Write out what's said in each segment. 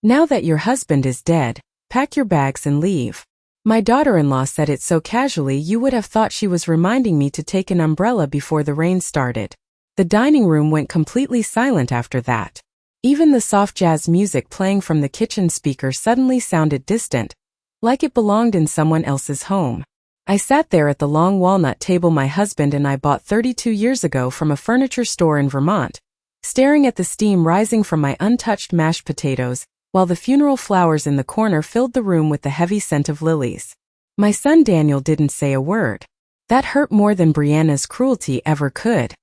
Now that your husband is dead, pack your bags and leave. My daughter-in-law said it so casually you would have thought she was reminding me to take an umbrella before the rain started. The dining room went completely silent after that. Even the soft jazz music playing from the kitchen speaker suddenly sounded distant, like it belonged in someone else's home. I sat there at the long walnut table my husband and I bought 32 years ago from a furniture store in Vermont, staring at the steam rising from my untouched mashed potatoes, while the funeral flowers in the corner filled the room with the heavy scent of lilies. My son Daniel didn't say a word. That hurt more than Brianna's cruelty ever could.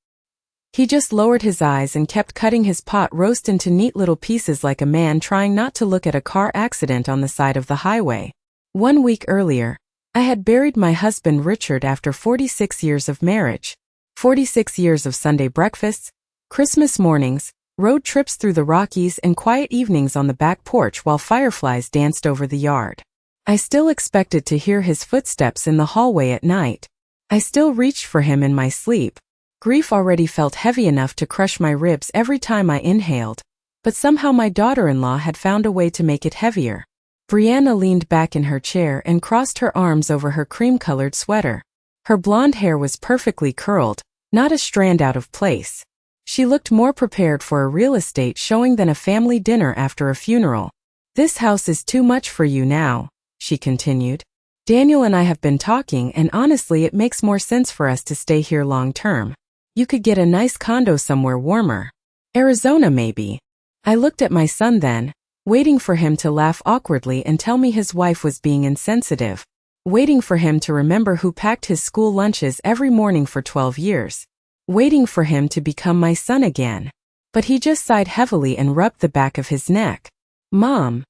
He just lowered his eyes and kept cutting his pot roast into neat little pieces like a man trying not to look at a car accident on the side of the highway. 1 week earlier, I had buried my husband Richard after 46 years of marriage. 46 years of Sunday breakfasts, Christmas mornings, road trips through the Rockies and quiet evenings on the back porch while fireflies danced over the yard. I still expected to hear his footsteps in the hallway at night. I still reached for him in my sleep. Grief already felt heavy enough to crush my ribs every time I inhaled, but somehow my daughter-in-law had found a way to make it heavier. Brianna leaned back in her chair and crossed her arms over her cream-colored sweater. Her blonde hair was perfectly curled, not a strand out of place. She looked more prepared for a real estate showing than a family dinner after a funeral. "This house is too much for you now," she continued. "Daniel and I have been talking and honestly it makes more sense for us to stay here long term. You could get a nice condo somewhere warmer. Arizona maybe." I looked at my son then, waiting for him to laugh awkwardly and tell me his wife was being insensitive, waiting for him to remember who packed his school lunches every morning for 12 years. Waiting for him to become my son again. But he just sighed heavily and rubbed the back of his neck. "Mom,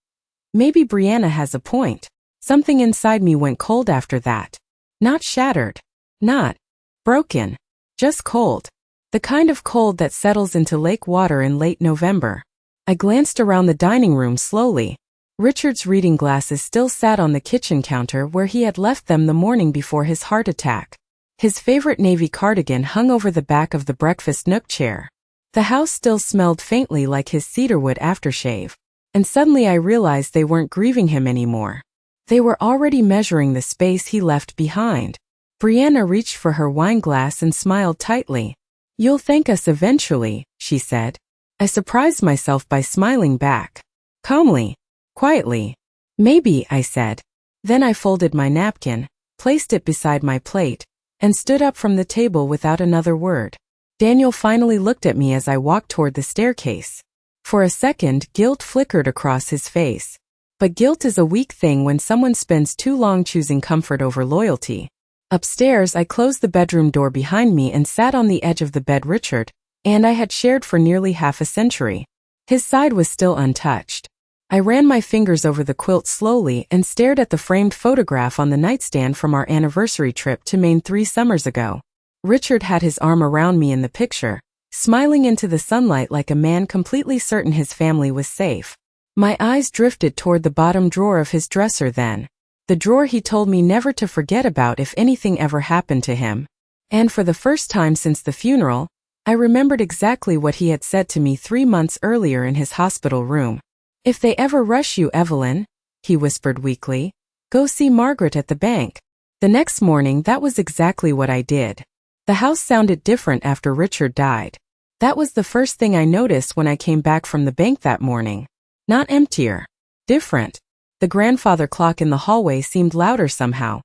maybe Brianna has a point." Something inside me went cold after that. Not shattered. Not broken. Just cold. The kind of cold that settles into lake water in late November. I glanced around the dining room slowly. Richard's reading glasses still sat on the kitchen counter where he had left them the morning before his heart attack. His favorite navy cardigan hung over the back of the breakfast nook chair. The house still smelled faintly like his cedarwood aftershave. And suddenly I realized they weren't grieving him anymore. They were already measuring the space he left behind. Brianna reached for her wine glass and smiled tightly. "You'll thank us eventually," she said. I surprised myself by smiling back. Calmly. Quietly. "Maybe," I said. Then I folded my napkin, placed it beside my plate, and stood up from the table without another word. Daniel finally looked at me as I walked toward the staircase. For a second, guilt flickered across his face. But guilt is a weak thing when someone spends too long choosing comfort over loyalty. Upstairs, I closed the bedroom door behind me and sat on the edge of the bed Richard and I had shared for nearly half a century. His side was still untouched. I ran my fingers over the quilt slowly and stared at the framed photograph on the nightstand from our anniversary trip to Maine 3 summers ago. Richard had his arm around me in the picture, smiling into the sunlight like a man completely certain his family was safe. My eyes drifted toward the bottom drawer of his dresser then. The drawer he told me never to forget about if anything ever happened to him. And for the first time since the funeral, I remembered exactly what he had said to me 3 months earlier in his hospital room. "If they ever rush you, Evelyn," he whispered weakly, "go see Margaret at the bank." The next morning, that was exactly what I did. The house sounded different after Richard died. That was the first thing I noticed when I came back from the bank that morning. Not emptier. Different. The grandfather clock in the hallway seemed louder somehow,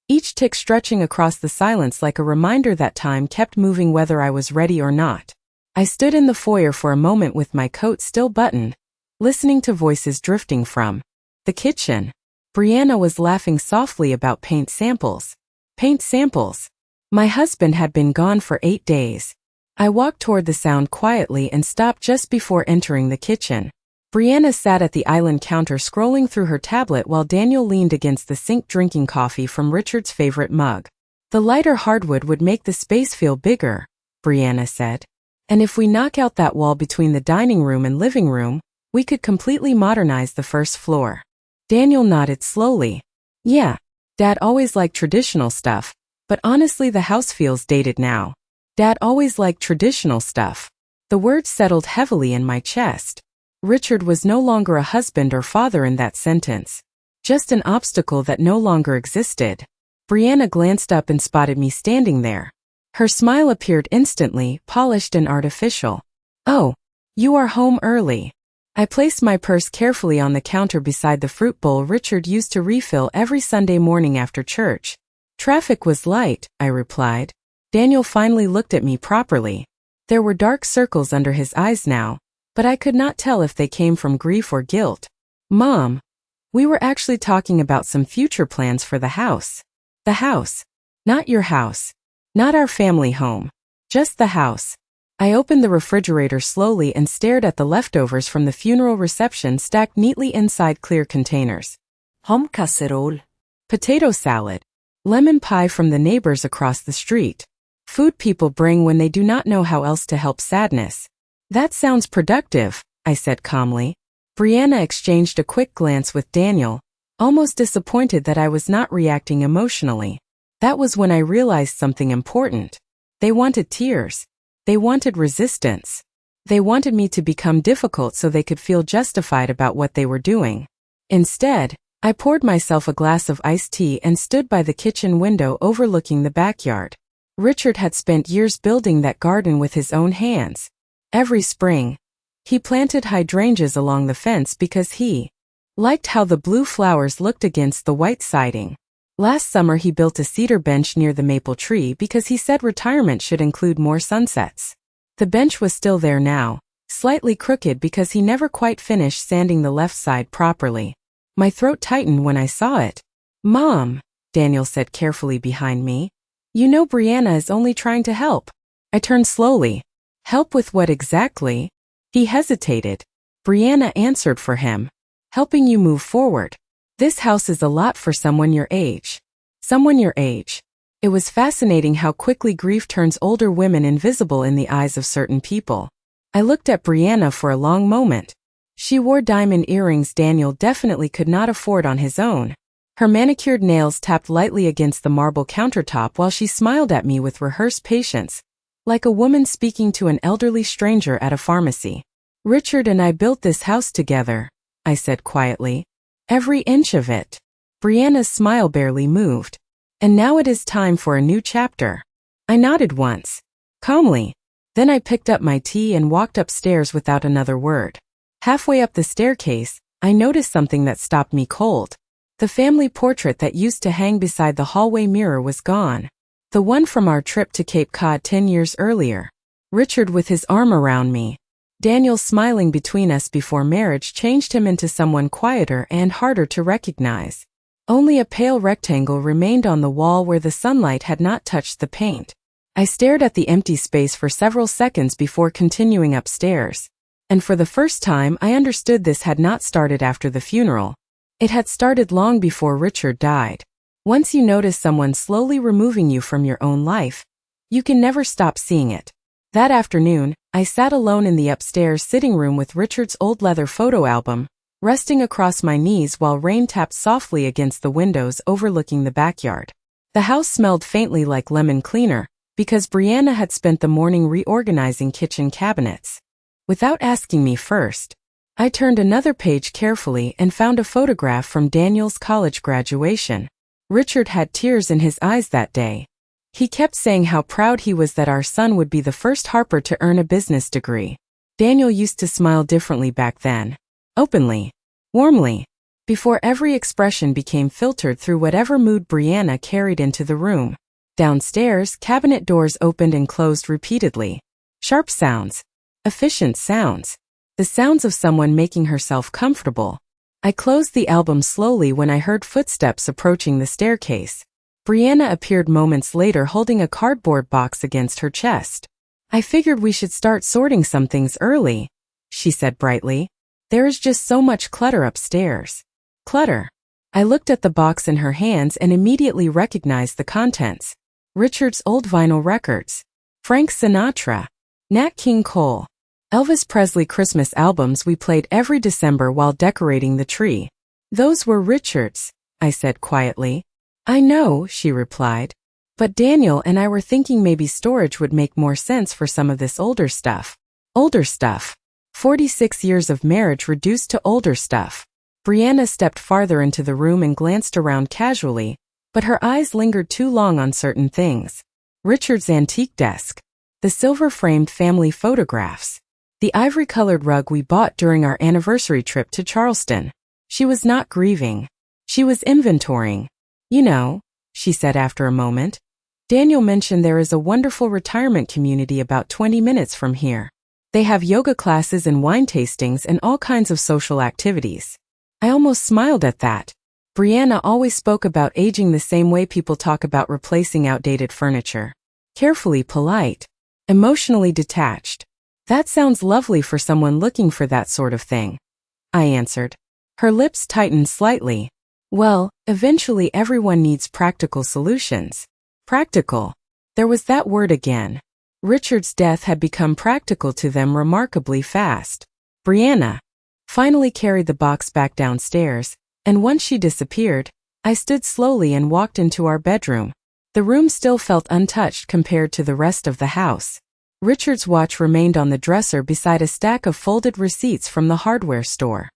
each tick stretching across the silence like a reminder that time kept moving whether I was ready or not. I stood in the foyer for a moment with my coat still buttoned, listening to voices drifting from the kitchen. Brianna was laughing softly about paint samples. Paint samples. My husband had been gone for 8 days. I walked toward the sound quietly and stopped just before entering the kitchen. Brianna sat at the island counter scrolling through her tablet while Daniel leaned against the sink drinking coffee from Richard's favorite mug. "The lighter hardwood would make the space feel bigger," Brianna said. "And if we knock out that wall between the dining room and living room, we could completely modernize the first floor." Daniel nodded slowly. "Yeah, Dad always liked traditional stuff, but honestly the house feels dated now." Dad always liked traditional stuff. The words settled heavily in my chest. Richard was no longer a husband or father in that sentence. Just an obstacle that no longer existed. Brianna glanced up and spotted me standing there. Her smile appeared instantly, polished and artificial. "Oh, you are home early." I placed my purse carefully on the counter beside the fruit bowl Richard used to refill every Sunday morning after church. "Traffic was light," I replied. Daniel finally looked at me properly. There were dark circles under his eyes now, but I could not tell if they came from grief or guilt. "Mom, we were actually talking about some future plans for the house." "The house? Not your house. Not our family home. Just the house." I opened the refrigerator slowly and stared at the leftovers from the funeral reception stacked neatly inside clear containers. Home casserole. Potato salad. Lemon pie from the neighbors across the street. Food people bring when they do not know how else to help sadness. "That sounds productive," I said calmly. Brianna exchanged a quick glance with Daniel, almost disappointed that I was not reacting emotionally. That was when I realized something important. They wanted tears. They wanted resistance. They wanted me to become difficult so they could feel justified about what they were doing. Instead, I poured myself a glass of iced tea and stood by the kitchen window overlooking the backyard. Richard had spent years building that garden with his own hands. Every spring, he planted hydrangeas along the fence because he liked how the blue flowers looked against the white siding. Last summer he built a cedar bench near the maple tree because he said retirement should include more sunsets. The bench was still there now, slightly crooked because he never quite finished sanding the left side properly. My throat tightened when I saw it. "Mom," Daniel said carefully behind me, "you know Brianna is only trying to help." I turned slowly. "Help with what exactly?" He hesitated. Brianna answered for him. "Helping you move forward. This house is a lot for someone your age." Someone your age. It was fascinating how quickly grief turns older women invisible in the eyes of certain people. I looked at Brianna for a long moment. She wore diamond earrings Daniel definitely could not afford on his own. Her manicured nails tapped lightly against the marble countertop while she smiled at me with rehearsed patience, like a woman speaking to an elderly stranger at a pharmacy. "Richard and I built this house together," I said quietly. "Every inch of it." Brianna's smile barely moved. "And now it is time for a new chapter." I nodded once, calmly. Then I picked up my tea and walked upstairs without another word. Halfway up the staircase, I noticed something that stopped me cold. The family portrait that used to hang beside the hallway mirror was gone. The one from our trip to Cape Cod 10 years earlier. Richard with his arm around me. Daniel smiling between us before marriage changed him into someone quieter and harder to recognize. Only a pale rectangle remained on the wall where the sunlight had not touched the paint. I stared at the empty space for several seconds before continuing upstairs. And for the first time I understood this had not started after the funeral. It had started long before Richard died. Once you notice someone slowly removing you from your own life, you can never stop seeing it. That afternoon, I sat alone in the upstairs sitting room with Richard's old leather photo album, resting across my knees while rain tapped softly against the windows overlooking the backyard. The house smelled faintly like lemon cleaner, because Brianna had spent the morning reorganizing kitchen cabinets. Without asking me first, I turned another page carefully and found a photograph from Daniel's college graduation. Richard had tears in his eyes that day. He kept saying how proud he was that our son would be the first Harper to earn a business degree. Daniel used to smile differently back then. Openly. Warmly. Before every expression became filtered through whatever mood Brianna carried into the room. Downstairs, cabinet doors opened and closed repeatedly. Sharp sounds. Efficient sounds. The sounds of someone making herself comfortable. I closed the album slowly when I heard footsteps approaching the staircase. Brianna appeared moments later holding a cardboard box against her chest. "I figured we should start sorting some things early," she said brightly. "There is just so much clutter upstairs." Clutter. I looked at the box in her hands and immediately recognized the contents. Richard's old vinyl records. Frank Sinatra. Nat King Cole. Elvis Presley Christmas albums we played every December while decorating the tree. "Those were Richard's," I said quietly. "I know," she replied. "But Daniel and I were thinking maybe storage would make more sense for some of this older stuff." "Older stuff?" 46 years of marriage reduced to older stuff. Brianna stepped farther into the room and glanced around casually, but her eyes lingered too long on certain things. Richard's antique desk, the silver-framed family photographs, the ivory-colored rug we bought during our anniversary trip to Charleston. She was not grieving. She was inventorying. You know, she said after a moment, Daniel mentioned there is a wonderful retirement community about 20 minutes from here. They have yoga classes and wine tastings and all kinds of social activities. I almost smiled at that. Brianna always spoke about aging the same way people talk about replacing outdated furniture. Carefully polite, emotionally detached. That sounds lovely for someone looking for that sort of thing, I answered. Her lips tightened slightly. Well, eventually everyone needs practical solutions. Practical. There was that word again. Richard's death had become practical to them remarkably fast. Brianna finally carried the box back downstairs, and once she disappeared, I stood slowly and walked into our bedroom. The room still felt untouched compared to the rest of the house. Richard's watch remained on the dresser beside a stack of folded receipts from the hardware store.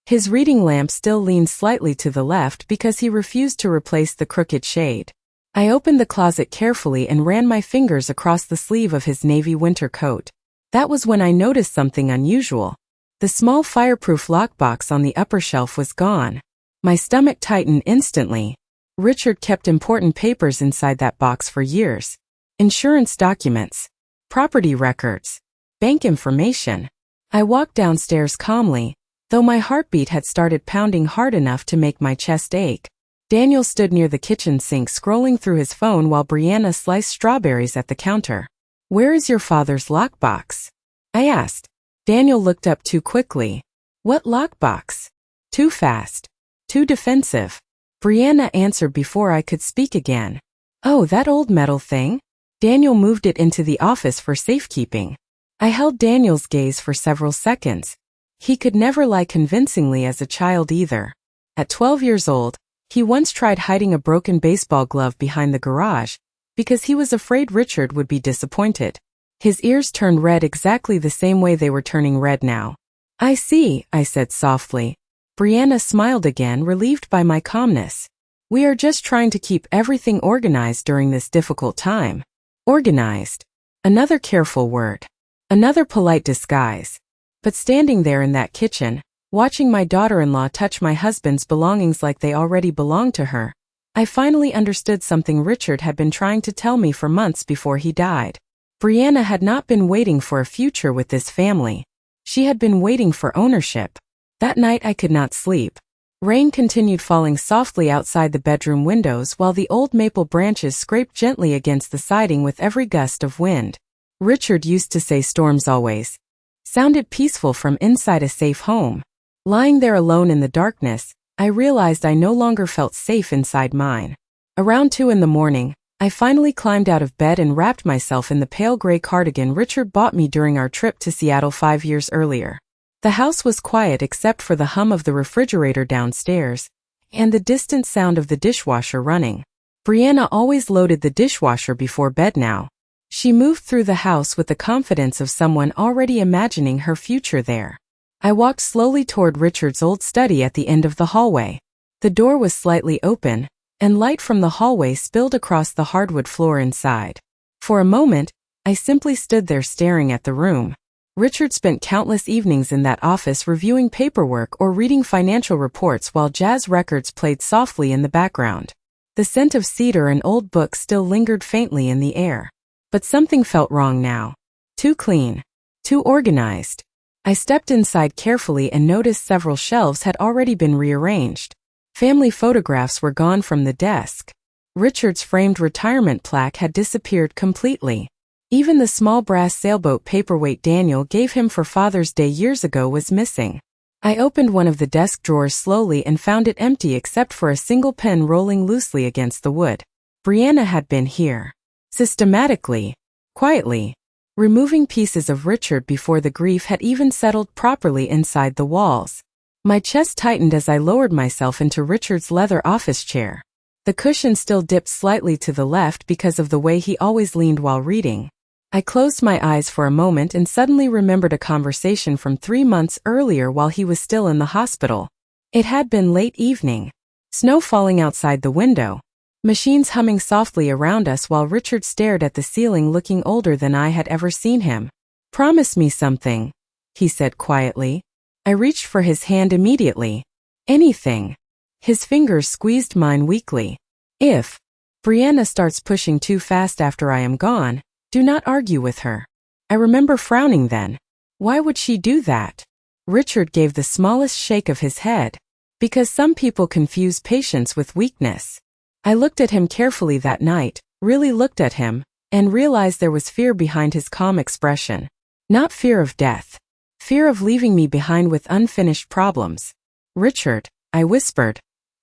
His reading lamp still leaned slightly to the left because he refused to replace the crooked shade. I opened the closet carefully and ran my fingers across the sleeve of his navy winter coat. That was when I noticed something unusual. The small fireproof lockbox on the upper shelf was gone. My stomach tightened instantly. Richard kept important papers inside that box for years. Insurance documents, property records, bank information. I walked downstairs calmly, though my heartbeat had started pounding hard enough to make my chest ache. Daniel stood near the kitchen sink scrolling through his phone while Brianna sliced strawberries at the counter. "Where is your father's lockbox?" I asked. Daniel looked up too quickly. "What lockbox?" Too fast. Too defensive. Brianna answered before I could speak again. "Oh, that old metal thing? Daniel moved it into the office for safekeeping." I held Daniel's gaze for several seconds. He could never lie convincingly as a child either. At 12 years old, he once tried hiding a broken baseball glove behind the garage because he was afraid Richard would be disappointed. His ears turned red exactly the same way they were turning red now. "I see," I said softly. Brianna smiled again, relieved by my calmness. "We are just trying to keep everything organized during this difficult time." Organized. Another careful word. Another polite disguise. But standing there in that kitchen, watching my daughter-in-law touch my husband's belongings like they already belonged to her, I finally understood something Richard had been trying to tell me for months before he died. Brianna had not been waiting for a future with this family. She had been waiting for ownership. That night I could not sleep. Rain continued falling softly outside the bedroom windows while the old maple branches scraped gently against the siding with every gust of wind. Richard used to say storms always sounded peaceful from inside a safe home. Lying there alone in the darkness, I realized I no longer felt safe inside mine. Around 2 in the morning, I finally climbed out of bed and wrapped myself in the pale gray cardigan Richard bought me during our trip to Seattle 5 years earlier. The house was quiet except for the hum of the refrigerator downstairs and the distant sound of the dishwasher running. Brianna always loaded the dishwasher before bed now. She moved through the house with the confidence of someone already imagining her future there. I walked slowly toward Richard's old study at the end of the hallway. The door was slightly open, and light from the hallway spilled across the hardwood floor inside. For a moment, I simply stood there staring at the room. Richard spent countless evenings in that office reviewing paperwork or reading financial reports while jazz records played softly in the background. The scent of cedar and old books still lingered faintly in the air. But something felt wrong now. Too clean. Too organized. I stepped inside carefully and noticed several shelves had already been rearranged. Family photographs were gone from the desk. Richard's framed retirement plaque had disappeared completely. Even the small brass sailboat paperweight Daniel gave him for Father's Day years ago was missing. I opened one of the desk drawers slowly and found it empty except for a single pen rolling loosely against the wood. Brianna had been here. Systematically. Quietly. Removing pieces of Richard before the grief had even settled properly inside the walls. My chest tightened as I lowered myself into Richard's leather office chair. The cushion still dipped slightly to the left because of the way he always leaned while reading. I closed my eyes for a moment and suddenly remembered a conversation from 3 months earlier while he was still in the hospital. It had been late evening. Snow falling outside the window. Machines humming softly around us while Richard stared at the ceiling looking older than I had ever seen him. "Promise me something," he said quietly. I reached for his hand immediately. "Anything." His fingers squeezed mine weakly. "If Brianna starts pushing too fast after I am gone, do not argue with her." I remember frowning then. Why would she do that? Richard gave the smallest shake of his head. Because some people confuse patience with weakness. I looked at him carefully that night, really looked at him, and realized there was fear behind his calm expression. Not fear of death. Fear of leaving me behind with unfinished problems. "Richard," I whispered.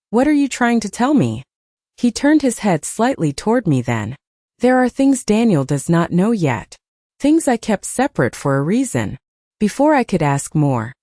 "What are you trying to tell me?" He turned his head slightly toward me then. "There are things Daniel does not know yet. Things I kept separate for a reason." Before I could ask more,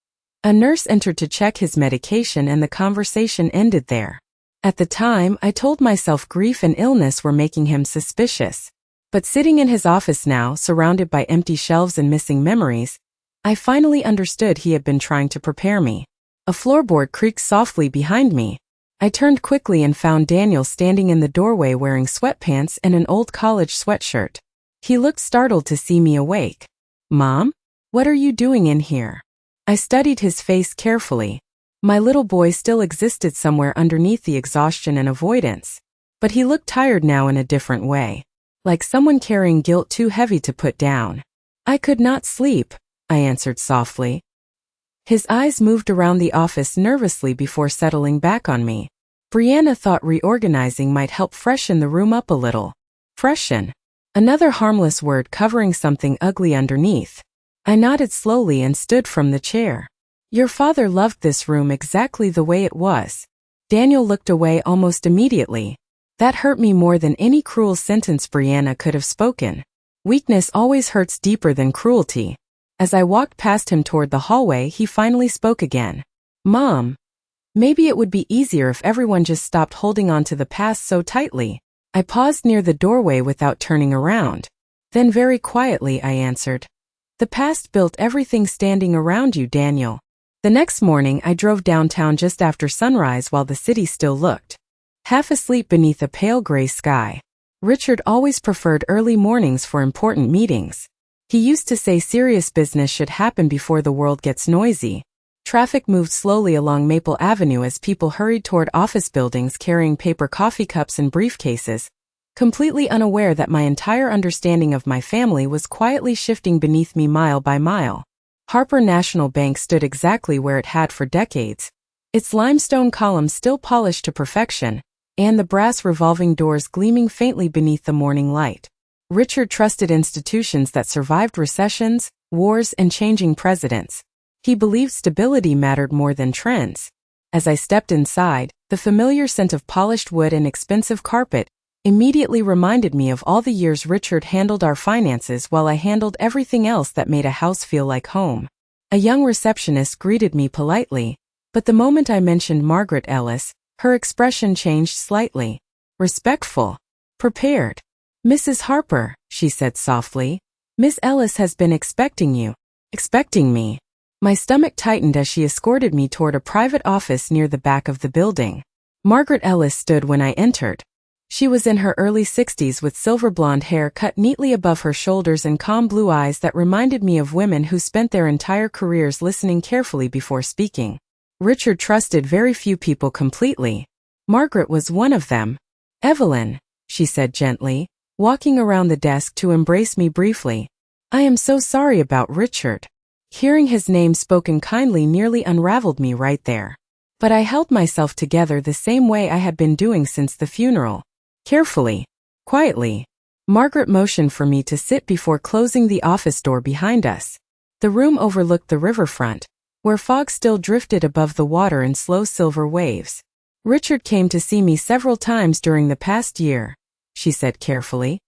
a nurse entered to check his medication and the conversation ended there. At the time, I told myself grief and illness were making him suspicious. But sitting in his office now, surrounded by empty shelves and missing memories, I finally understood he had been trying to prepare me. A floorboard creaked softly behind me. I turned quickly and found Daniel standing in the doorway wearing sweatpants and an old college sweatshirt. He looked startled to see me awake. "Mom? What are you doing in here?" I studied his face carefully. My little boy still existed somewhere underneath the exhaustion and avoidance. But he looked tired now in a different way. Like someone carrying guilt too heavy to put down. "I could not sleep," I answered softly. His eyes moved around the office nervously before settling back on me. Brianna thought reorganizing might help freshen the room up a little. Freshen. Another harmless word covering something ugly underneath. I nodded slowly and stood from the chair. "Your father loved this room exactly the way it was." Daniel looked away almost immediately. That hurt me more than any cruel sentence Brianna could have spoken. Weakness always hurts deeper than cruelty. As I walked past him toward the hallway, he finally spoke again. "Mom, maybe it would be easier if everyone just stopped holding on to the past so tightly." I paused near the doorway without turning around. Then very quietly I answered, "The past built everything standing around you, Daniel." The next morning I drove downtown just after sunrise while the city still looked half asleep beneath a pale gray sky. Richard always preferred early mornings for important meetings. He used to say serious business should happen before the world gets noisy. Traffic moved slowly along Maple Avenue as people hurried toward office buildings carrying paper coffee cups and briefcases, completely unaware that my entire understanding of my family was quietly shifting beneath me mile by mile. Harper National Bank stood exactly where it had for decades, its limestone columns still polished to perfection, and the brass revolving doors gleaming faintly beneath the morning light. Richard trusted institutions that survived recessions, wars, and changing presidents. He believed stability mattered more than trends. As I stepped inside, the familiar scent of polished wood and expensive carpet immediately reminded me of all the years Richard handled our finances while I handled everything else that made a house feel like home. A young receptionist greeted me politely, but the moment I mentioned Margaret Ellis, her expression changed slightly. Respectful. Prepared. "Mrs. Harper," she said softly, "Miss Ellis has been expecting you." Expecting me. My stomach tightened as she escorted me toward a private office near the back of the building. Margaret Ellis stood when I entered. She was in her early 60s with silver blonde hair cut neatly above her shoulders and calm blue eyes that reminded me of women who spent their entire careers listening carefully before speaking. Richard trusted very few people completely. Margaret was one of them. "Evelyn," she said gently, walking around the desk to embrace me briefly. "I am so sorry about Richard." Hearing his name spoken kindly nearly unraveled me right there. But I held myself together the same way I had been doing since the funeral. Carefully. Quietly. Margaret motioned for me to sit before closing the office door behind us. The room overlooked the riverfront, where fog still drifted above the water in slow silver waves. "Richard came to see me several times during the past year," she said carefully.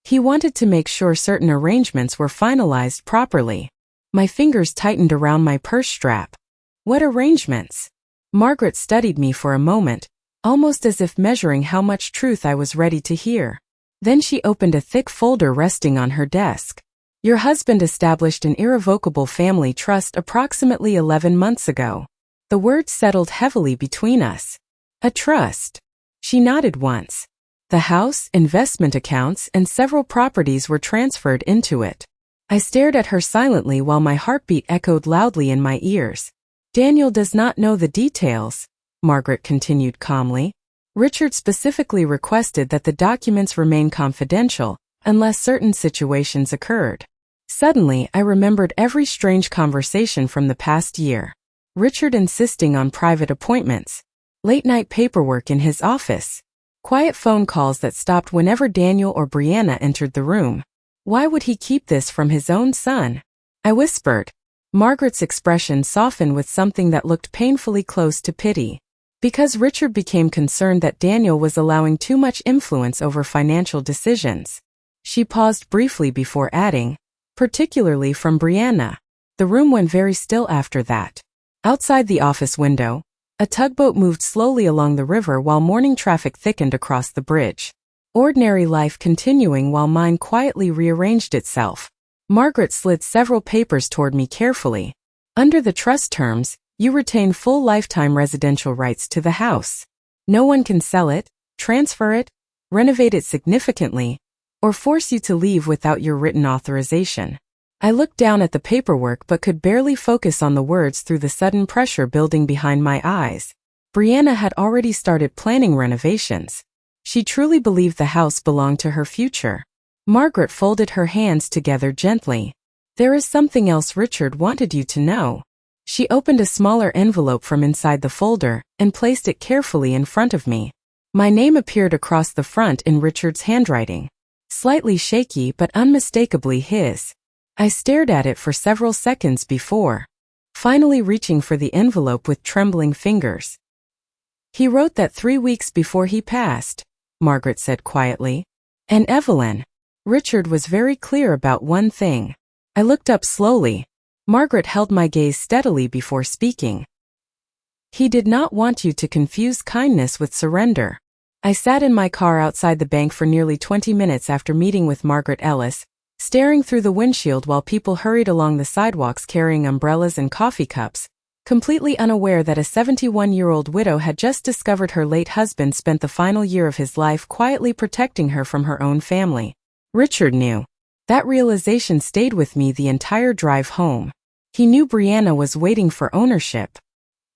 "He wanted to make sure certain arrangements were finalized properly." My fingers tightened around my purse strap. "What arrangements?" Margaret studied me for a moment, almost as if measuring how much truth I was ready to hear. Then she opened a thick folder resting on her desk. Your husband established an irrevocable family trust approximately 11 months ago. The words settled heavily between us. A trust. She nodded once. The house, investment accounts, and several properties were transferred into it. I stared at her silently while my heartbeat echoed loudly in my ears. Daniel does not know the details, Margaret continued calmly. Richard specifically requested that the documents remain confidential, unless certain situations occurred. Suddenly, I remembered every strange conversation from the past year. Richard insisting on private appointments. Late-night paperwork in his office. Quiet phone calls that stopped whenever Daniel or Brianna entered the room. Why would he keep this from his own son? I whispered. Margaret's expression softened with something that looked painfully close to pity. Because Richard became concerned that Daniel was allowing too much influence over financial decisions. She paused briefly before adding, particularly from Brianna. The room went very still after that. Outside the office window, a tugboat moved slowly along the river while morning traffic thickened across the bridge. Ordinary life continuing while mine quietly rearranged itself. Margaret slid several papers toward me carefully. Under the trust terms, you retain full lifetime residential rights to the house. No one can sell it, transfer it, renovate it significantly, or force you to leave without your written authorization. I looked down at the paperwork but could barely focus on the words through the sudden pressure building behind my eyes. Brianna had already started planning renovations. She truly believed the house belonged to her future. Margaret folded her hands together gently. There is something else Richard wanted you to know. She opened a smaller envelope from inside the folder and placed it carefully in front of me. My name appeared across the front in Richard's handwriting. Slightly shaky but unmistakably his. I stared at it for several seconds before finally reaching for the envelope with trembling fingers. He wrote that 3 weeks before he passed, Margaret said quietly. And Evelyn. Richard was very clear about one thing. I looked up slowly. Margaret held my gaze steadily before speaking. He did not want you to confuse kindness with surrender. I sat in my car outside the bank for nearly 20 minutes after meeting with Margaret Ellis, staring through the windshield while people hurried along the sidewalks carrying umbrellas and coffee cups, completely unaware that a 71-year-old widow had just discovered her late husband spent the final year of his life quietly protecting her from her own family. Richard knew. That realization stayed with me the entire drive home. He knew Brianna was waiting for ownership.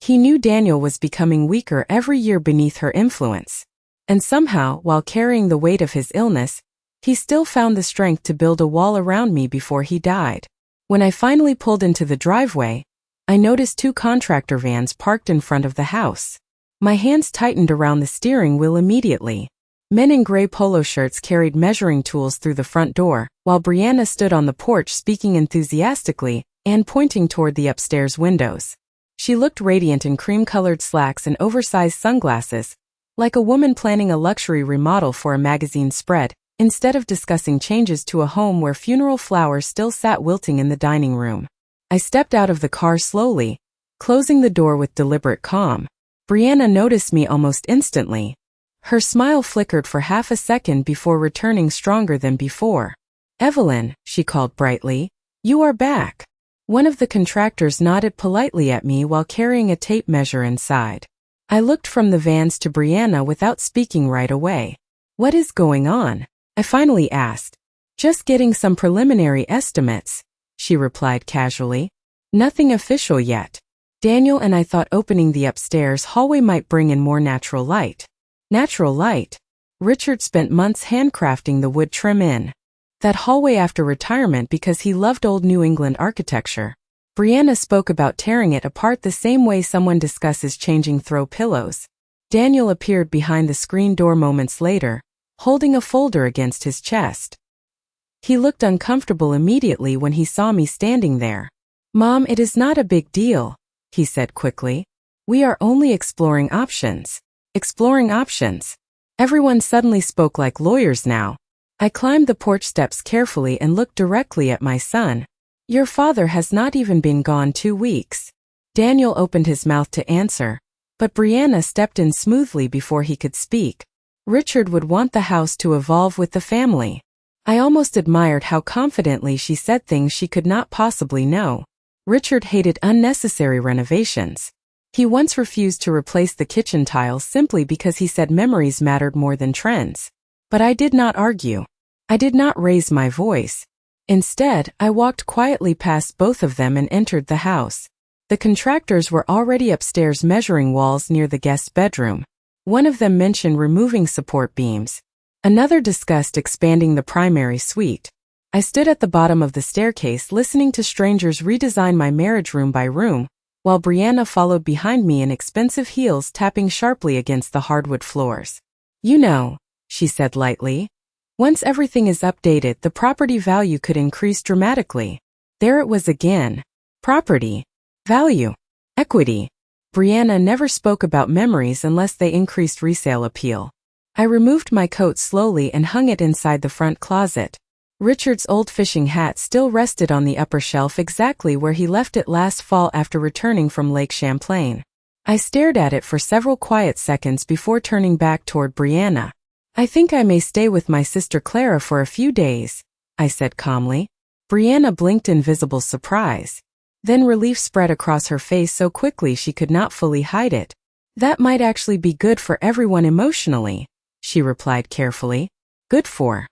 He knew Daniel was becoming weaker every year beneath her influence. And somehow, while carrying the weight of his illness, he still found the strength to build a wall around me before he died. When I finally pulled into the driveway, I noticed 2 contractor vans parked in front of the house. My hands tightened around the steering wheel immediately. Men in gray polo shirts carried measuring tools through the front door, while Brianna stood on the porch speaking enthusiastically and pointing toward the upstairs windows. She looked radiant in cream-colored slacks and oversized sunglasses, like a woman planning a luxury remodel for a magazine spread, instead of discussing changes to a home where funeral flowers still sat wilting in the dining room. I stepped out of the car slowly, closing the door with deliberate calm. Brianna noticed me almost instantly. Her smile flickered for half a second before returning stronger than before. Evelyn, she called brightly, you are back. One of the contractors nodded politely at me while carrying a tape measure inside. I looked from the vans to Brianna without speaking right away. What is going on? I finally asked. Just getting some preliminary estimates, she replied casually. Nothing official yet. Daniel and I thought opening the upstairs hallway might bring in more natural light. Natural light? Richard spent months handcrafting the wood trim in that hallway after retirement because he loved old New England architecture. Brianna spoke about tearing it apart the same way someone discusses changing throw pillows. Daniel appeared behind the screen door moments later, holding a folder against his chest. He looked uncomfortable immediately when he saw me standing there. Mom, it is not a big deal, he said quickly. We are only exploring options. Exploring options. Everyone suddenly spoke like lawyers now. I climbed the porch steps carefully and looked directly at my son. Your father has not even been gone 2 weeks. Daniel opened his mouth to answer, but Brianna stepped in smoothly before he could speak. Richard would want the house to evolve with the family. I almost admired how confidently she said things she could not possibly know. Richard hated unnecessary renovations. He once refused to replace the kitchen tiles simply because he said memories mattered more than trends. But I did not argue. I did not raise my voice. Instead, I walked quietly past both of them and entered the house. The contractors were already upstairs measuring walls near the guest bedroom. One of them mentioned removing support beams. Another discussed expanding the primary suite. I stood at the bottom of the staircase listening to strangers redesign my marriage room by room, while Brianna followed behind me in expensive heels tapping sharply against the hardwood floors. You know, she said lightly. Once everything is updated, the property value could increase dramatically. There it was again. Property. Value. Equity. Brianna never spoke about memories unless they increased resale appeal. I removed my coat slowly and hung it inside the front closet. Richard's old fishing hat still rested on the upper shelf exactly where he left it last fall after returning from Lake Champlain. I stared at it for several quiet seconds before turning back toward Brianna. I think I may stay with my sister Clara for a few days, I said calmly. Brianna blinked in visible surprise. Then relief spread across her face so quickly she could not fully hide it. That might actually be good for everyone emotionally, she replied carefully. Good for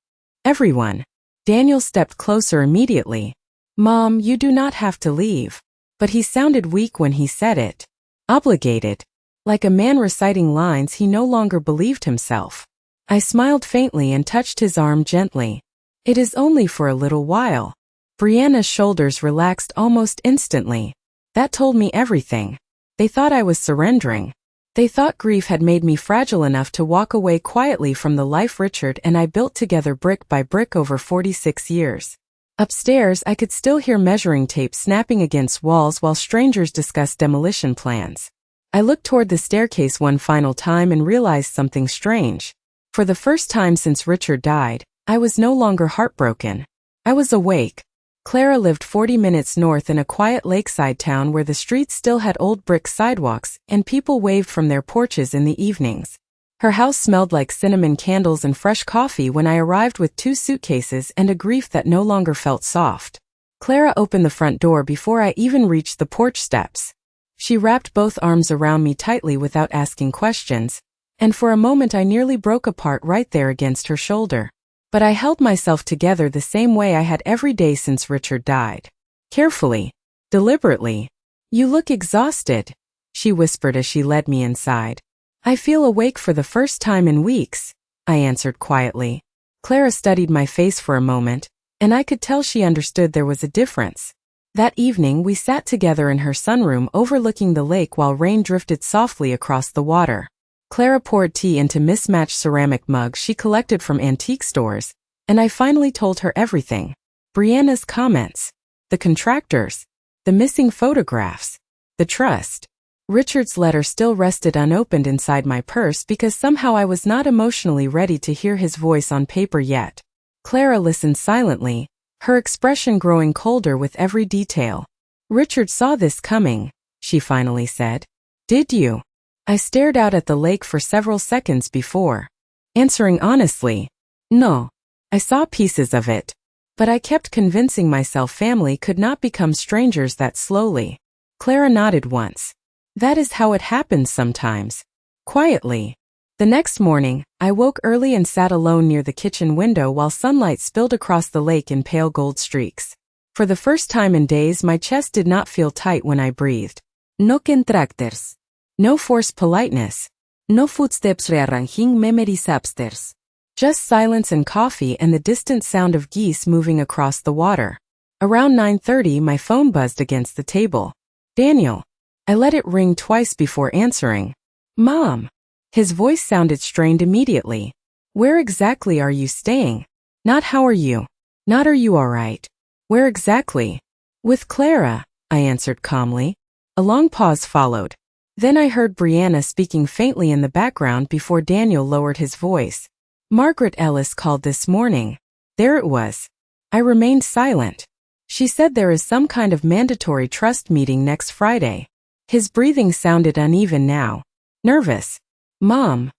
everyone. Daniel stepped closer immediately. Mom, you do not have to leave. But he sounded weak when he said it. Obligated. Like a man reciting lines he no longer believed himself. I smiled faintly and touched his arm gently. It is only for a little while. Brianna's shoulders relaxed almost instantly. That told me everything. They thought I was surrendering. They thought grief had made me fragile enough to walk away quietly from the life Richard and I built together brick by brick over 46 years. Upstairs, I could still hear measuring tape snapping against walls while strangers discussed demolition plans. I looked toward the staircase one final time and realized something strange. For the first time since Richard died, I was no longer heartbroken. I was awake. Clara lived 40 minutes north in a quiet lakeside town where the streets still had old brick sidewalks and people waved from their porches in the evenings. Her house smelled like cinnamon candles and fresh coffee when I arrived with 2 suitcases and a grief that no longer felt soft. Clara opened the front door before I even reached the porch steps. She wrapped both arms around me tightly without asking questions, and for a moment I nearly broke apart right there against her shoulder. But I held myself together the same way I had every day since Richard died. Carefully. Deliberately. You look exhausted, she whispered as she led me inside. I feel awake for the first time in weeks, I answered quietly. Clara studied my face for a moment, and I could tell she understood there was a difference. That evening we sat together in her sunroom overlooking the lake while rain drifted softly across the water. Clara poured tea into mismatched ceramic mugs she collected from antique stores, and I finally told her everything. Brianna's comments, the contractors, the missing photographs, the trust. Richard's letter still rested unopened inside my purse because somehow I was not emotionally ready to hear his voice on paper yet. Clara listened silently, her expression growing colder with every detail. Richard saw this coming, she finally said. Did you? I stared out at the lake for several seconds before answering honestly. No. I saw pieces of it. But I kept convincing myself family could not become strangers that slowly. Clara nodded once. That is how it happens sometimes. Quietly. The next morning, I woke early and sat alone near the kitchen window while sunlight spilled across the lake in pale gold streaks. For the first time in days, my chest did not feel tight when I breathed. No contractors. No forced politeness. No footsteps rearranging memories upstairs. Just silence and coffee and the distant sound of geese moving across the water. Around 9:30, my phone buzzed against the table. Daniel. I let it ring twice before answering. Mom. His voice sounded strained immediately. Where exactly are you staying? Not how are you? Not are you all right? Where exactly? With Clara, I answered calmly. A long pause followed. Then I heard Brianna speaking faintly in the background before Daniel lowered his voice. Margaret Ellis called this morning. There it was. I remained silent. She said there is some kind of mandatory trust meeting next Friday. His breathing sounded uneven now. Nervous. Mom.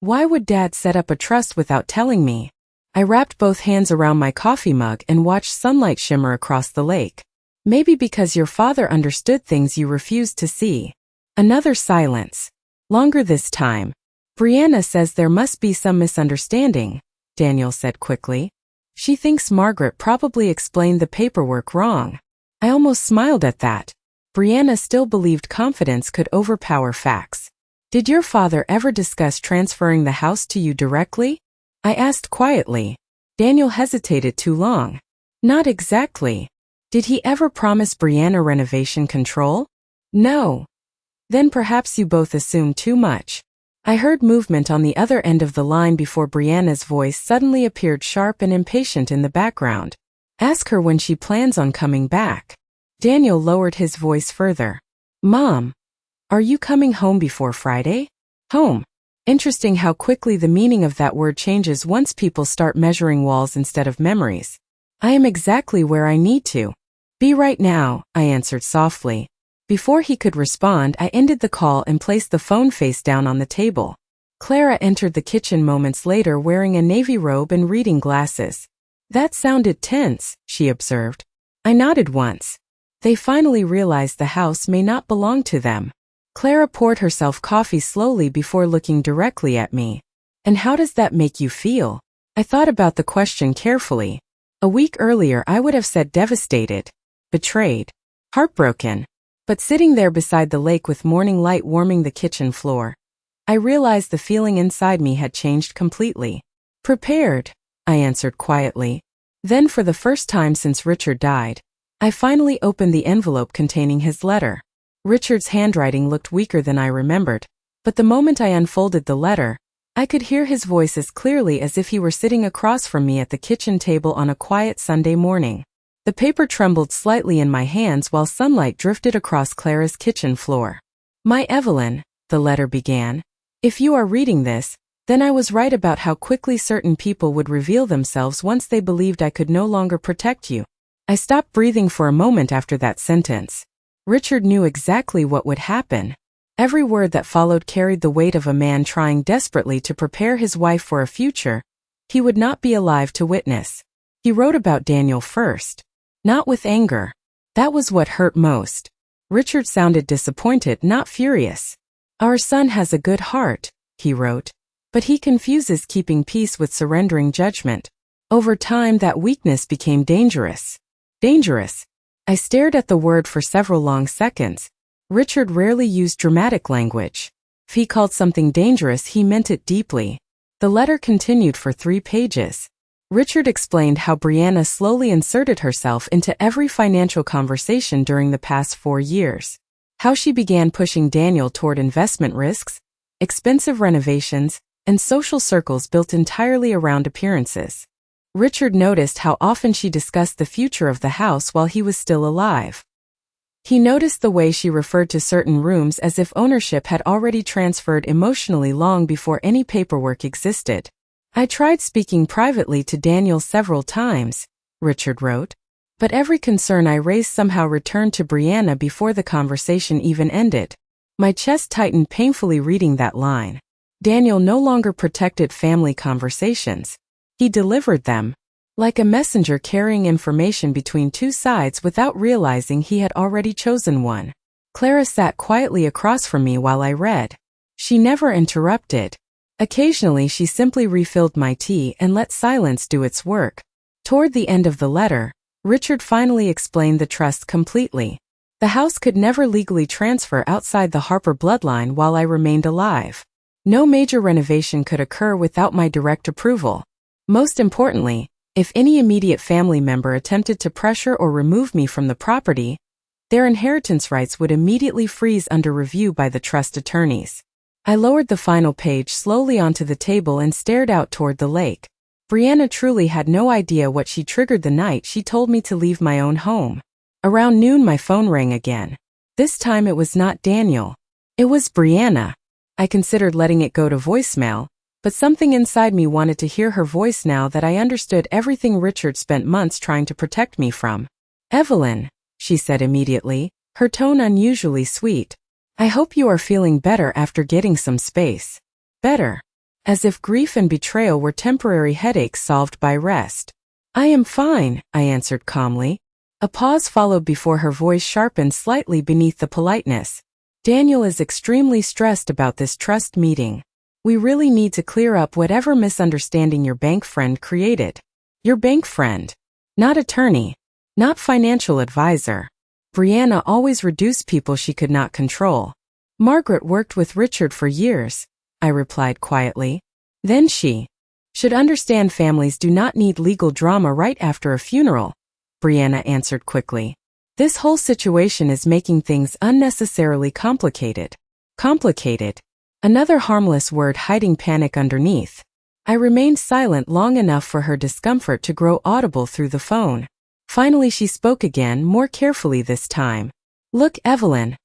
Why would Dad set up a trust without telling me? I wrapped both hands around my coffee mug and watched sunlight shimmer across the lake. Maybe because your father understood things you refused to see. Another silence. Longer this time. Brianna says there must be some misunderstanding, Daniel said quickly. She thinks Margaret probably explained the paperwork wrong. I almost smiled at that. Brianna still believed confidence could overpower facts. Did your father ever discuss transferring the house to you directly? I asked quietly. Daniel hesitated too long. Not exactly. Did he ever promise Brianna renovation control? No. Then perhaps you both assume too much. I heard movement on the other end of the line before Brianna's voice suddenly appeared sharp and impatient in the background. Ask her when she plans on coming back. Daniel lowered his voice further. Mom, are you coming home before Friday? Home. Interesting how quickly the meaning of that word changes once people start measuring walls instead of memories. I am exactly where I need to be right now, I answered softly. Before he could respond, I ended the call and placed the phone face down on the table. Clara entered the kitchen moments later wearing a navy robe and reading glasses. That sounded tense, she observed. I nodded once. They finally realized the house may not belong to them. Clara poured herself coffee slowly before looking directly at me. And how does that make you feel? I thought about the question carefully. A week earlier I would have said devastated, betrayed, heartbroken. But sitting there beside the lake with morning light warming the kitchen floor, I realized the feeling inside me had changed completely. Prepared, I answered quietly. Then for the first time since Richard died, I finally opened the envelope containing his letter. Richard's handwriting looked weaker than I remembered, but the moment I unfolded the letter, I could hear his voice as clearly as if he were sitting across from me at the kitchen table on a quiet Sunday morning. The paper trembled slightly in my hands while sunlight drifted across Clara's kitchen floor. My Evelyn, the letter began. If you are reading this, then I was right about how quickly certain people would reveal themselves once they believed I could no longer protect you. I stopped breathing for a moment after that sentence. Richard knew exactly what would happen. Every word that followed carried the weight of a man trying desperately to prepare his wife for a future he would not be alive to witness. He wrote about Daniel first. Not with anger. That was what hurt most. Richard sounded disappointed, not furious. Our son has a good heart, he wrote, but he confuses keeping peace with surrendering judgment. Over time that weakness became dangerous. Dangerous. I stared at the word for several long seconds. Richard rarely used dramatic language. If he called something dangerous, he meant it deeply. The letter continued for 3 pages. Richard explained how Brianna slowly inserted herself into every financial conversation during the past 4 years. How she began pushing Daniel toward investment risks, expensive renovations, and social circles built entirely around appearances. Richard noticed how often she discussed the future of the house while he was still alive. He noticed the way she referred to certain rooms as if ownership had already transferred emotionally long before any paperwork existed. I tried speaking privately to Daniel several times, Richard wrote, but every concern I raised somehow returned to Brianna before the conversation even ended. My chest tightened painfully reading that line. Daniel no longer protected family conversations. He delivered them, like a messenger carrying information between 2 sides without realizing he had already chosen one. Clara sat quietly across from me while I read. She never interrupted. Occasionally she simply refilled my tea and let silence do its work. Toward the end of the letter, Richard finally explained the trust completely. The house could never legally transfer outside the Harper bloodline while I remained alive. No major renovation could occur without my direct approval. Most importantly, if any immediate family member attempted to pressure or remove me from the property, their inheritance rights would immediately freeze under review by the trust attorneys. I lowered the final page slowly onto the table and stared out toward the lake. Brianna truly had no idea what she triggered the night she told me to leave my own home. Around noon my phone rang again. This time it was not Daniel. It was Brianna. I considered letting it go to voicemail, but something inside me wanted to hear her voice now that I understood everything Richard spent months trying to protect me from. Evelyn, she said immediately, her tone unusually sweet. I hope you are feeling better after getting some space. Better. as if grief and betrayal were temporary headaches solved by rest. "I am fine," I answered calmly. A pause followed before her voice sharpened slightly beneath the politeness. "Daniel is extremely stressed about this trust meeting. We really need to clear up whatever misunderstanding your bank friend created." Your bank friend. Not attorney. Not financial advisor. Brianna always reduced people she could not control. "Margaret worked with Richard for years," I replied quietly. "Then she should understand families do not need legal drama right after a funeral," Brianna answered quickly. "This whole situation is making things unnecessarily complicated." Complicated. Another harmless word hiding panic underneath. I remained silent long enough for her discomfort to grow audible through the phone. Finally she spoke again, more carefully this time. "Look, Evelyn.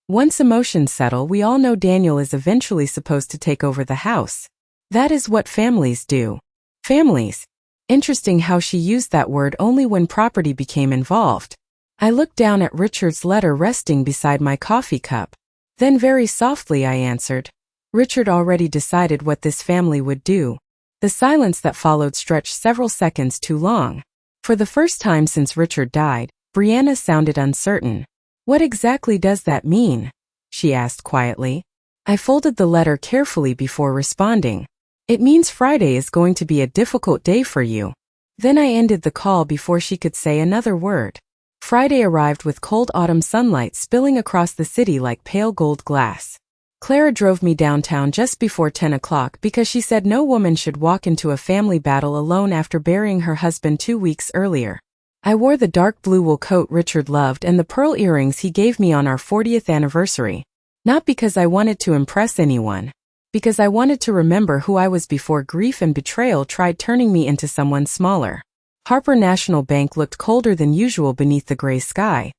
Once emotions settle, we all know Daniel is eventually supposed to take over the house. That is what families do." Families. Interesting how she used that word only when property became involved. I looked down at Richard's letter resting beside my coffee cup. Then very softly I answered, "Richard already decided what this family would do." The silence that followed stretched several seconds too long. For the first time since Richard died, Brianna sounded uncertain. "What exactly does that mean?" she asked quietly. I folded the letter carefully before responding. "It means Friday is going to be a difficult day for you." Then I ended the call before she could say another word. Friday arrived with cold autumn sunlight spilling across the city like pale gold glass. Clara drove me downtown just before 10 o'clock because she said no woman should walk into a family battle alone after burying her husband 2 weeks earlier. I wore the dark blue wool coat Richard loved and the pearl earrings he gave me on our 40th anniversary. Not because I wanted to impress anyone. Because I wanted to remember who I was before grief and betrayal tried turning me into someone smaller. Harper National Bank looked colder than usual beneath the gray sky,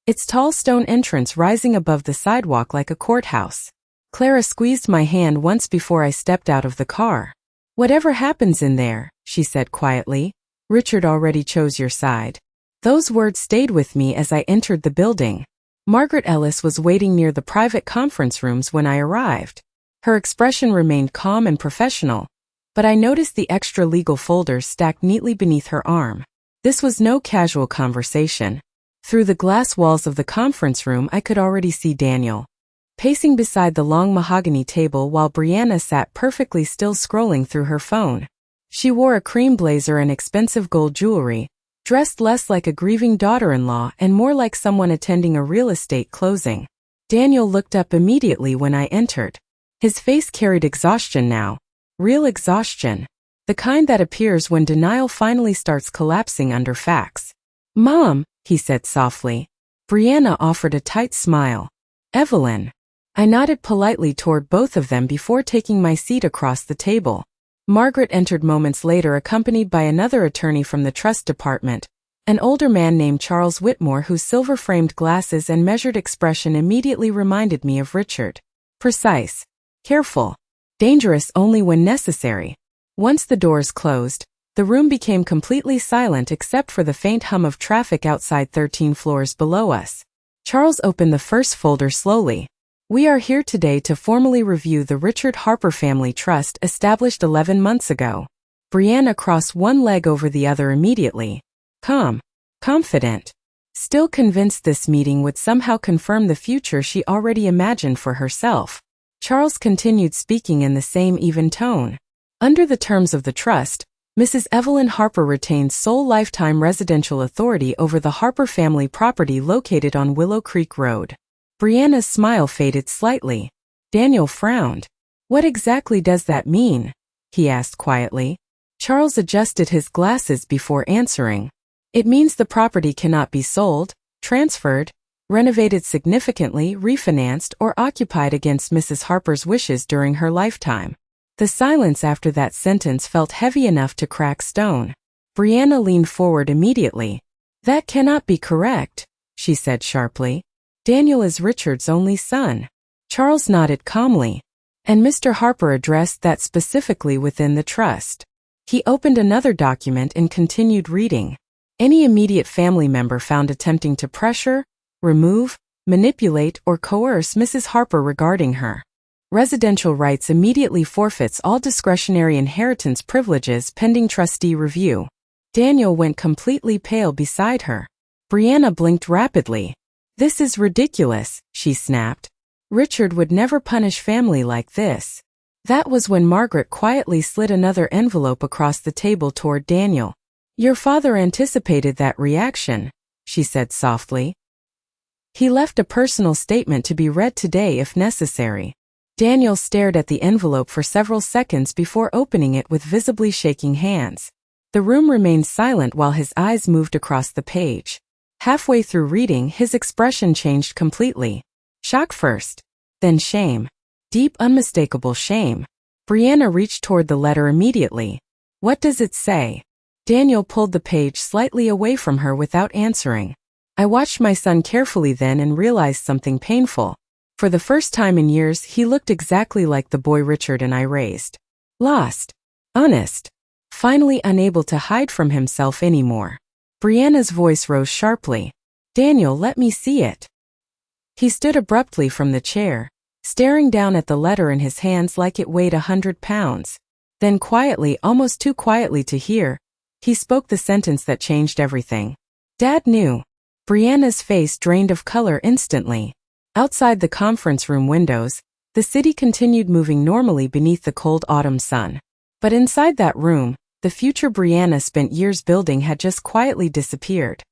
its tall stone entrance rising above the sidewalk like a courthouse. Clara squeezed my hand once before I stepped out of the car. "Whatever happens in there," she said quietly, "Richard already chose your side." Those words stayed with me as I entered the building. Margaret Ellis was waiting near the private conference rooms when I arrived. Her expression remained calm and professional, but I noticed the extra legal folders stacked neatly beneath her arm. This was no casual conversation. Through the glass walls of the conference room I could already see Daniel, pacing beside the long mahogany table while Brianna sat perfectly still scrolling through her phone. She wore a cream blazer and expensive gold jewelry, dressed less like a grieving daughter-in-law and more like someone attending a real estate closing. Daniel looked up immediately when I entered. His face carried exhaustion now. Real exhaustion. The kind that appears when denial finally starts collapsing under facts. "Mom," he said softly. Brianna offered a tight smile. "Evelyn." I nodded politely toward both of them before taking my seat across the table. Margaret entered moments later accompanied by another attorney from the trust department, an older man named Charles Whitmore whose silver-framed glasses and measured expression immediately reminded me of Richard. Precise. Careful. Dangerous only when necessary. Once the doors closed, the room became completely silent except for the faint hum of traffic outside 13 floors below us. Charles opened the first folder slowly. "We are here today to formally review the Richard Harper Family Trust established 11 months ago." Brianna crossed one leg over the other immediately. Calm. Confident. Still convinced this meeting would somehow confirm the future she already imagined for herself. Charles continued speaking in the same even tone. "Under the terms of the trust, Mrs. Evelyn Harper retains sole lifetime residential authority over the Harper family property located on Willow Creek Road." Brianna's smile faded slightly. Daniel frowned. "What exactly does that mean?" he asked quietly. Charles adjusted his glasses before answering. "It means the property cannot be sold, transferred, renovated significantly, refinanced, or occupied against Mrs. Harper's wishes during her lifetime." The silence after that sentence felt heavy enough to crack stone. Brianna leaned forward immediately. "That cannot be correct," she said sharply. "Daniel is Richard's only son." Charles nodded calmly. "And Mr. Harper addressed that specifically within the trust." He opened another document and continued reading. "Any immediate family member found attempting to pressure, remove, manipulate, or coerce Mrs. Harper regarding her Residential rights immediately forfeits all discretionary inheritance privileges pending trustee review. Daniel went completely pale beside her. Brianna blinked rapidly. This is ridiculous, she snapped. Richard would never punish family like this. That was when Margaret quietly slid another envelope across the table toward Daniel. Your father anticipated that reaction, she said softly. He left a personal statement to be read today if necessary. Daniel stared at the envelope for several seconds before opening it with visibly shaking hands. The room remained silent while his eyes moved across the page. Halfway through reading, his expression changed completely. Shock first, then shame. Deep, unmistakable shame. Brianna reached toward the letter immediately. What does it say? Daniel pulled the page slightly away from her without answering. I watched my son carefully then and realized something painful. For the first time in years, he looked exactly like the boy Richard and I raised. Lost. Honest. Finally unable to hide from himself anymore. Brianna's voice rose sharply. Daniel, let me see it. He stood abruptly from the chair, staring down at the letter in his hands like it weighed 100 pounds. Then quietly, almost too quietly to hear, he spoke the sentence that changed everything. Dad knew. Brianna's face drained of color instantly. Outside the conference room windows, the city continued moving normally beneath the cold autumn sun. But inside that room, the future Brianna spent years building had just quietly disappeared.